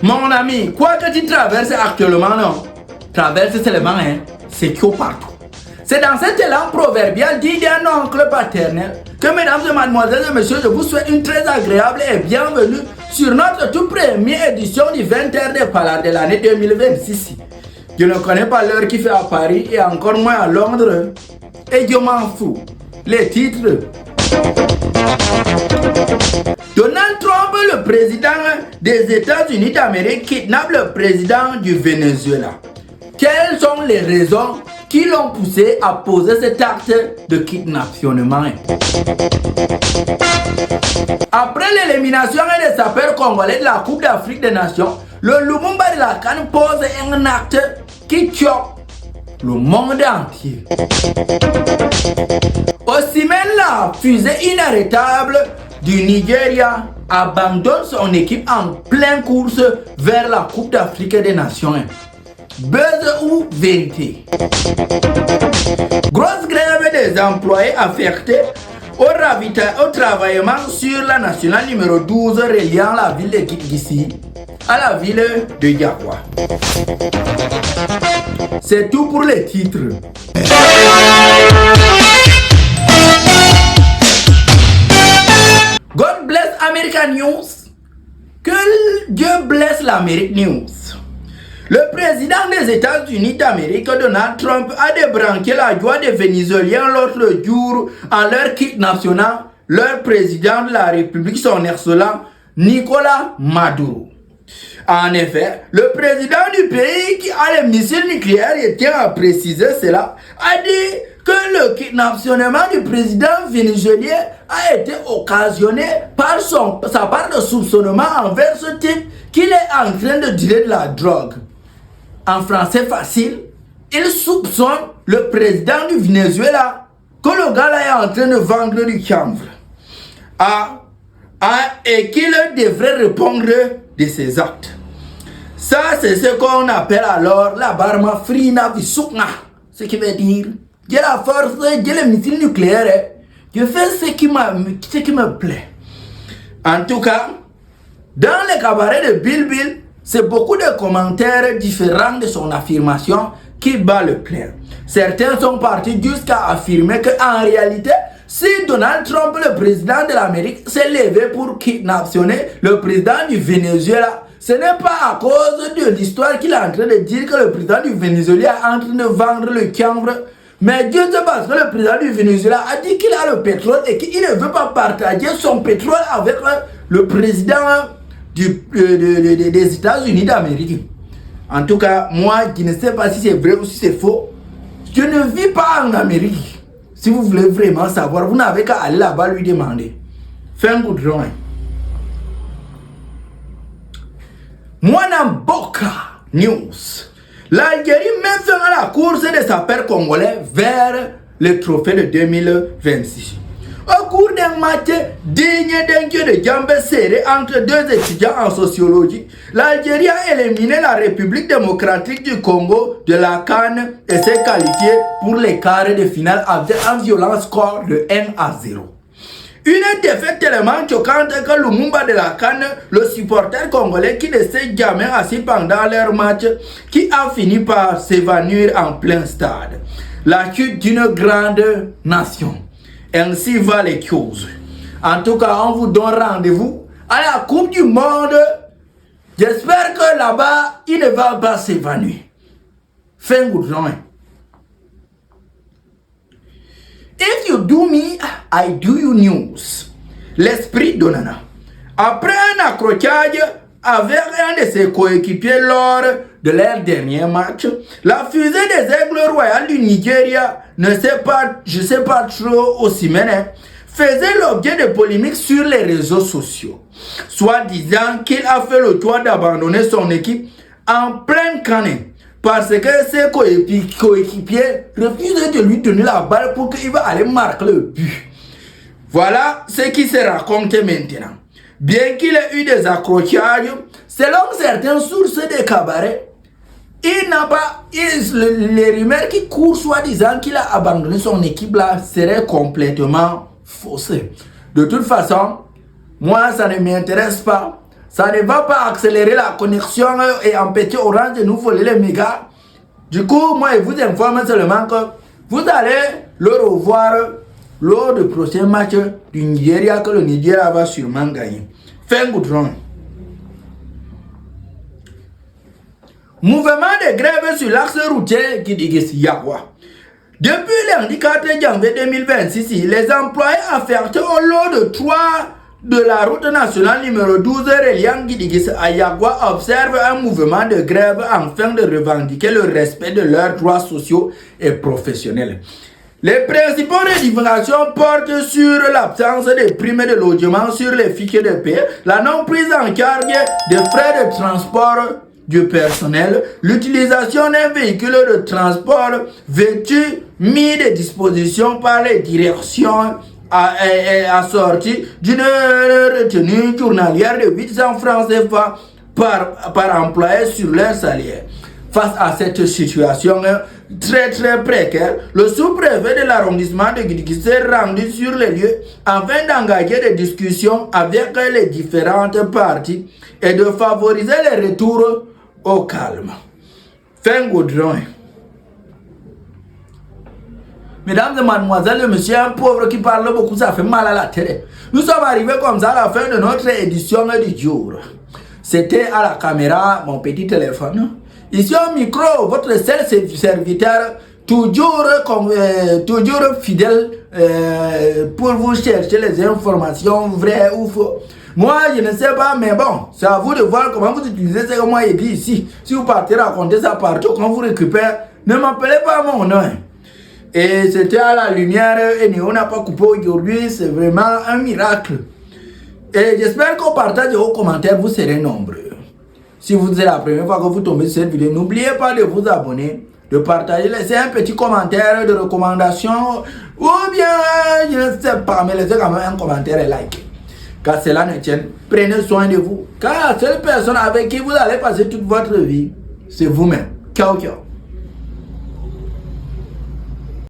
Mon ami, quoi que tu traverses actuellement, non? Traverse seulement, hein? C'est chaud partout. C'est dans cet élan proverbial dit d'un oncle paternel que, mesdames et mademoiselles et messieurs, je vous souhaite une très agréable et bienvenue sur notre toute première édition du 20h des Palas de l'année 2026. Je ne connais pas l'heure qui fait à Paris et encore moins à Londres. Et je m'en fous. Les titres. Donald Trump, le président des États-Unis d'Amérique, kidnappe le président du Venezuela. Quelles sont les raisons qui l'ont poussé à poser cet acte de kidnappement? Après l'élimination des sapeurs congolais de la Coupe d'Afrique des Nations, le Lumumba de la CAN pose un acte qui choque le monde entier. Aussi même la fusée inarrêtable du Nigeria abandonne son équipe en pleine course vers la Coupe d'Afrique des Nations. Buzz ou vérité? Grosse grève des employés affectés au travaillement sur la nationale numéro 12 reliant la ville de Kidgisi à la ville de Yagua. C'est tout pour les titres. God bless American News. Que Dieu blesse l'Amérique News. Le président des États-Unis d'Amérique, Donald Trump, a débranqué la joie des Vénézuéliens l'autre jour en leur kidnappant leur président de la République, son excellent Nicolas Maduro. En effet, le président du pays qui a les missiles nucléaires, et tient à préciser cela, a dit que le kidnappement du président vénézuélien a été occasionné par sa part de soupçonnement envers ce type qu'il est en train de dealer de la drogue. En français facile, il soupçonne le président du Venezuela que le gars là est en train de vendre du chanvre. Et qu'il devrait répondre de ses actes. Ça, c'est ce qu'on appelle alors la barma frina visukna. Ce qui veut dire, j'ai la force, j'ai les missiles nucléaires, je fais ce qui me plaît. En tout cas, dans les cabarets de Bill Bill, c'est beaucoup de commentaires différents de son affirmation qui bat le plein. Certains sont partis jusqu'à affirmer qu'en réalité, si Donald Trump, le président de l'Amérique, s'est levé pour kidnapper le président du Venezuela, ce n'est pas à cause de l'histoire qu'il est en train de dire que le président du Venezuela est en train de vendre le chanvre. Mais Dieu sait parce que le président du Venezuela a dit qu'il a le pétrole et qu'il ne veut pas partager son pétrole avec le président des États-Unis d'Amérique. En tout cas, moi, je ne sais pas si c'est vrai ou si c'est faux. Je ne vis pas en Amérique. Si vous voulez vraiment savoir, vous n'avez qu'à aller là-bas lui demander. Fais un coup de joint. Mwanamboka News. L'Algérie met fin à la course des sapeurs congolais vers le trophée de 2026. Au cours d'un match digne d'un jeu de jambes serré entre deux étudiants en sociologie, l'Algérie a éliminé la République démocratique du Congo de la CAN et s'est qualifiée pour les quarts de finale avec un violent score de 1-0. Une défaite tellement choquante que Lumumba de la CAN, le supporter congolais qui ne s'est jamais assis pendant leur match, qui a fini par s'évanouir en plein stade. La chute d'une grande nation. Ainsi va les choses. En tout cas, on vous donne rendez-vous à la Coupe du Monde. J'espère que là-bas, il ne va pas s'évanouir. Fin good joint. If you do me, I do you news. L'esprit de Nana. Après un accrochage avec un de ses coéquipiers lors de leur dernier match, la fusée des Aigles Royales du Nigeria, je sais pas trop aussi maintenant, faisait l'objet de polémiques sur les réseaux sociaux, soit disant qu'il a fait le choix d'abandonner son équipe en pleine canne parce que ses coéquipiers refusent de lui donner la balle pour qu'il va aller marquer le but. Voilà ce qui se raconte maintenant. Bien qu'il ait eu des accrochages, selon certaines sources des cabarets, il n'a pas, les rumeurs qui courent soi-disant qu'il a abandonné son équipe là seraient complètement faussées. De toute façon, moi ça ne m'intéresse pas. Ça ne va pas accélérer la connexion et empêcher Orange de nous voler les mégas. Du coup, moi je vous informe seulement que vous allez le revoir lors du prochain match du Nigeria que le Nigeria va sûrement gagner. Fin goudron. Mouvement de grève sur l'axe routier Guidiguis-Yagwa. Depuis lundi 4 janvier 2026, les employés affectés au lot de 3 de la route nationale numéro 12 reliant Guidiguis à Yagwa observent un mouvement de grève afin de revendiquer le respect de leurs droits sociaux et professionnels. Les principaux revendications portent sur l'absence de primes de logement sur les fichiers de paie, la non prise en charge des frais de transport du personnel, l'utilisation d'un véhicule de transport vêtu mis de disposition par les directions assorti d'une retenue journalière de 800 francs CFA par employé sur leur salaire. Face à cette situation très précaire, le sous-préfet de l'arrondissement de Guidiguis s'est rendu sur les lieux afin d'engager des discussions avec les différentes parties et de favoriser les retours au calme. Fin goudron. Mesdames et mademoiselles, monsieur un pauvre qui parle beaucoup, ça fait mal à la tête. Nous sommes arrivés comme ça à la fin de notre édition du jour. C'était à la caméra mon petit téléphone. Ici au micro, votre seul serviteur, toujours fidèle pour vous chercher les informations vraies ou fausses. Moi, je ne sais pas, mais bon, c'est à vous de voir comment vous utilisez ce que moi j'ai dit ici. Si vous partez raconter ça partout, quand vous récupérez, ne m'appelez pas mon nom. Et c'était à la lumière et on n'a pas coupé aujourd'hui, c'est vraiment un miracle. Et j'espère qu'au partage et aux commentaires, vous serez nombreux. Si vous êtes la première fois que vous tombez sur cette vidéo, n'oubliez pas de vous abonner, de partager, laisser un petit commentaire de recommandation ou bien, je ne sais pas, mais laissez quand même un commentaire et like. Car cela ne tienne, prenez soin de vous. Car la seule personne avec qui vous allez passer toute votre vie, c'est vous-même. Ciao, ciao.